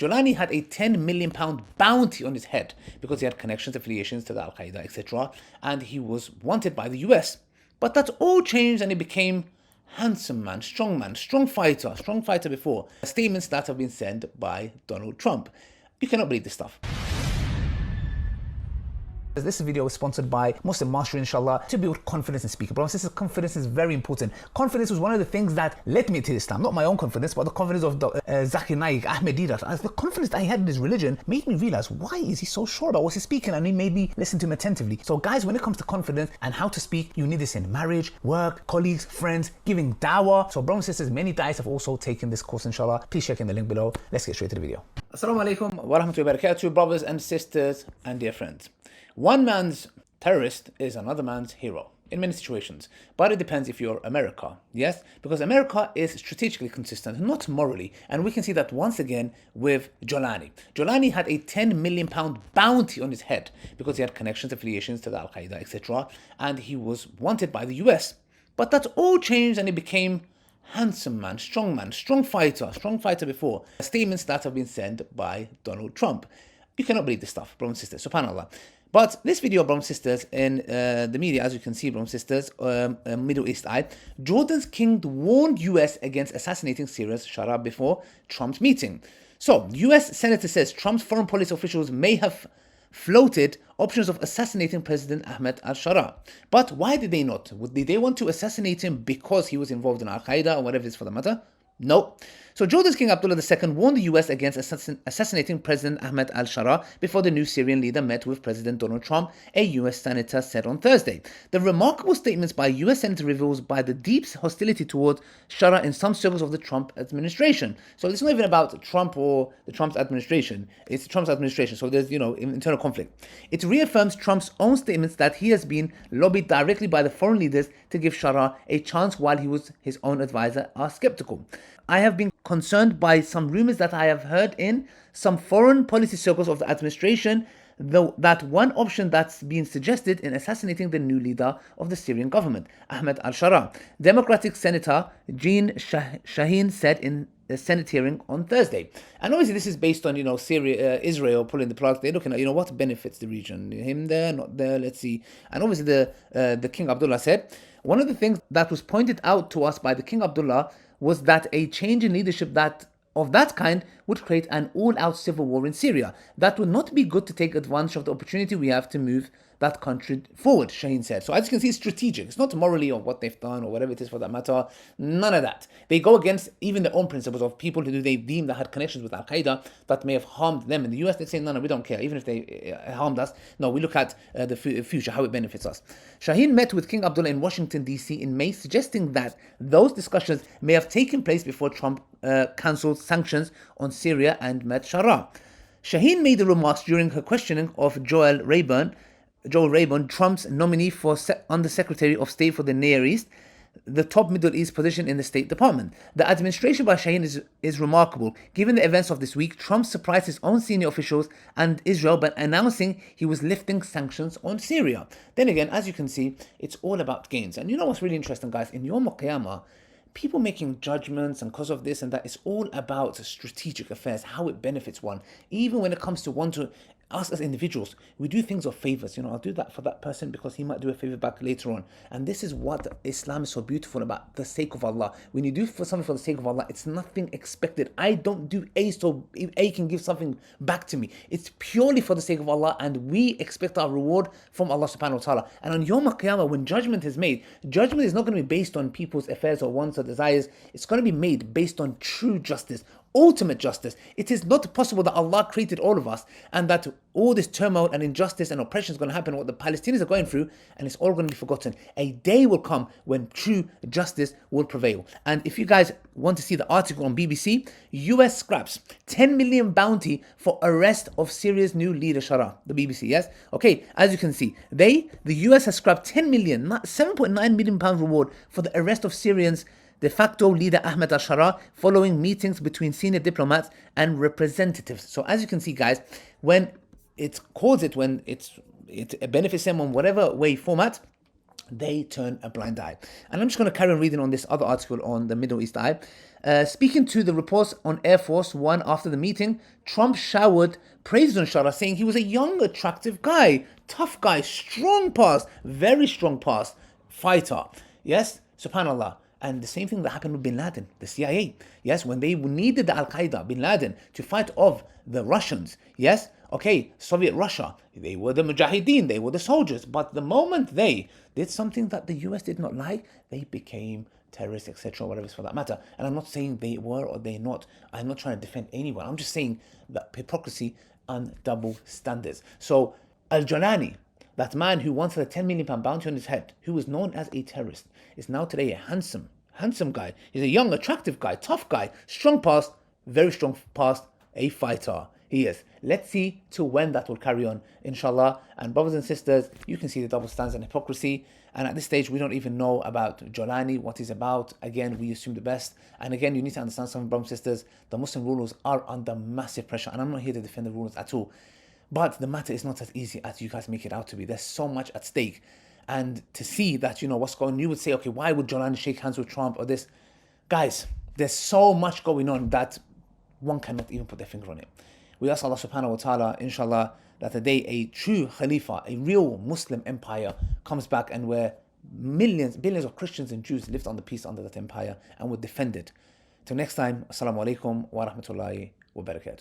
Jolani had a £10 million bounty on his head because he had connections, affiliations to the Al-Qaeda, etc. And he was wanted by the US. But that all changed and he became handsome man, strong fighter before. Statements that have been sent by Donald Trump. You cannot believe this stuff. This video is sponsored by Muslim Mastery, inshaAllah, to build confidence in speaking. Brothers and sisters, confidence is very important. Confidence was one of the things that led me to Islam. Not my own confidence, but the confidence of Zakir Naik, Ahmediyya. As the confidence that he had in his religion made me realize, why is he so sure about what he's speaking? And he made me listen to him attentively. So guys, when it comes to confidence and how to speak, you need this in marriage, work, colleagues, friends, giving dawah. So brothers and sisters, many da'is have also taken this course, inshaAllah. Please check in the link below. Let's get straight to the video. Assalamu alaikum wa rahmatullahi wa barakatuh, brothers and sisters and dear friends. One man's terrorist is another man's hero in many situations, but it depends if you're America, yes? Because America is strategically consistent, not morally, and we can see that once again with Jolani. Jolani had a £10 million bounty on his head because he had connections, affiliations to the Al-Qaeda, etc. And he was wanted by the US. But that all changed and he became handsome man, strong fighter before. Statements that have been sent by Donald Trump. You cannot believe this stuff, brothers and sisters, subhanAllah. But this video, brothers and sisters, in the media, as you can see, brothers and sisters, Middle East Eye, Jordan's king warned US against assassinating Syria's Shara before Trump's meeting. So, US Senator says Trump's foreign policy officials may have floated options of assassinating President Mohammad Arshad. But why did they not? Did they want to assassinate him because he was involved in Al-Qaeda or whatever it is for the matter? No. So Jordan's King Abdullah II warned the US against assassinating President Ahmed al-Shara before the new Syrian leader met with President Donald Trump, a US senator said on Thursday. The remarkable statements by US senator reveals by the deep hostility toward Shara in some circles of the Trump administration. So it's not even about Trump or the Trump's administration. It's Trump's administration. So there's, internal conflict. It reaffirms Trump's own statements that he has been lobbied directly by the foreign leaders to give Shara a chance while he was his own advisor are skeptical. I have been concerned by some rumors that I have heard in some foreign policy circles of the administration, though that one option that's being suggested in assassinating the new leader of the Syrian government, Ahmed al-Shara. Democratic Senator Jean Shaheen said in the Senate hearing on Thursday. And obviously this is based on, Israel pulling the plug. They're looking at, what benefits the region. Him there, not there, let's see. And obviously the King Abdullah said, one of the things that was pointed out to us by the King Abdullah was that a change in leadership of that kind would create an all-out civil war in Syria. That would not be good to take advantage of the opportunity we have to move that country forward, Shaheen said. So as you can see, it's strategic. It's not morally or what they've done or whatever it is for that matter. None of that. They go against even their own principles of people who they deem that had connections with Al-Qaeda that may have harmed them. In the US, they say, no, we don't care. Even if they harmed us, no, we look at the future, how it benefits us. Shaheen met with King Abdullah in Washington, D.C. in May, suggesting that those discussions may have taken place before Trump cancelled sanctions on Syria and met Shara. Shaheen made the remarks during her questioning of Joel Rayburn, Trump's nominee for Undersecretary of State for the Near East, the top Middle East position in the State Department. The administration by Shaheen is remarkable. Given the events of this week, Trump surprised his own senior officials and Israel by announcing he was lifting sanctions on Syria. Then again, as you can see, it's all about gains. And you know what's really interesting, guys? In Yawm al-Qiyamah, people making judgments and because of this and that, it's all about strategic affairs, how it benefits one. Even when it comes to us as individuals, we do things of favors. I'll do that for that person because he might do a favor back later on. And this is what Islam is so beautiful about, the sake of Allah. When you do something for the sake of Allah, it's nothing expected. I don't do A so A can give something back to me. It's purely for the sake of Allah, and we expect our reward from Allah subhanahu wa ta'ala. And on Yawm al-Qiyamah, when judgment is made, judgment is not going to be based on people's affairs or wants or desires. It's going to be made based on true justice, ultimate justice. It is not possible that Allah created all of us and that all this turmoil and injustice and oppression is going to happen, what the Palestinians are going through, and it's all going to be forgotten. A day will come when true justice will prevail. And if you guys want to see the article on BBC, US scraps 10 million bounty for arrest of Syria's new leader Shara. The BBC, yes? Okay, as you can see, the US has scrapped 10 million, £7.9 million reward for the arrest of Syrians de facto leader Ahmed al-Shara following meetings between senior diplomats and representatives. So as you can see, guys, when it benefits them on whatever way format, they turn a blind eye. And I'm just going to carry on reading on this other article on the Middle East Eye. Speaking to the reports on Air Force One after the meeting, Trump showered praise on Shara, saying he was a young, attractive guy, tough guy, strong past, very strong past, fighter. Yes, subhanAllah. And the same thing that happened with Bin Laden, the CIA. Yes, when they needed the Al-Qaeda, Bin Laden, to fight off the Russians. Yes, okay, Soviet Russia, they were the Mujahideen, they were the soldiers. But the moment they did something that the US did not like, they became terrorists, etc., whatever it's for that matter. And I'm not saying they were or they're not. I'm not trying to defend anyone. I'm just saying that hypocrisy and double standards. So Al-Jalani, that man who wanted a £10 million bounty on his head, who was known as a terrorist, is now today a handsome guy. He's a young, attractive guy, tough guy, strong past, very strong past, a fighter. He is. Let's see to when that will carry on, inshallah. And brothers and sisters, you can see the double standards and hypocrisy. And at this stage, we don't even know about Jolani, what he's about. Again, we assume the best. And again, you need to understand something, brothers and sisters. The Muslim rulers are under massive pressure. And I'm not here to defend the rulers at all. But the matter is not as easy as you guys make it out to be. There's so much at stake. And to see that, what's going on, you would say, okay, why would Jolani shake hands with Trump or this? Guys, there's so much going on that one cannot even put their finger on it. We ask Allah subhanahu wa ta'ala, inshallah, that the day a true Khalifa, a real Muslim empire comes back and where billions of Christians and Jews lived on the peace under that empire and would defend it. Till next time, assalamu alaikum wa rahmatullahi wa barakatuh.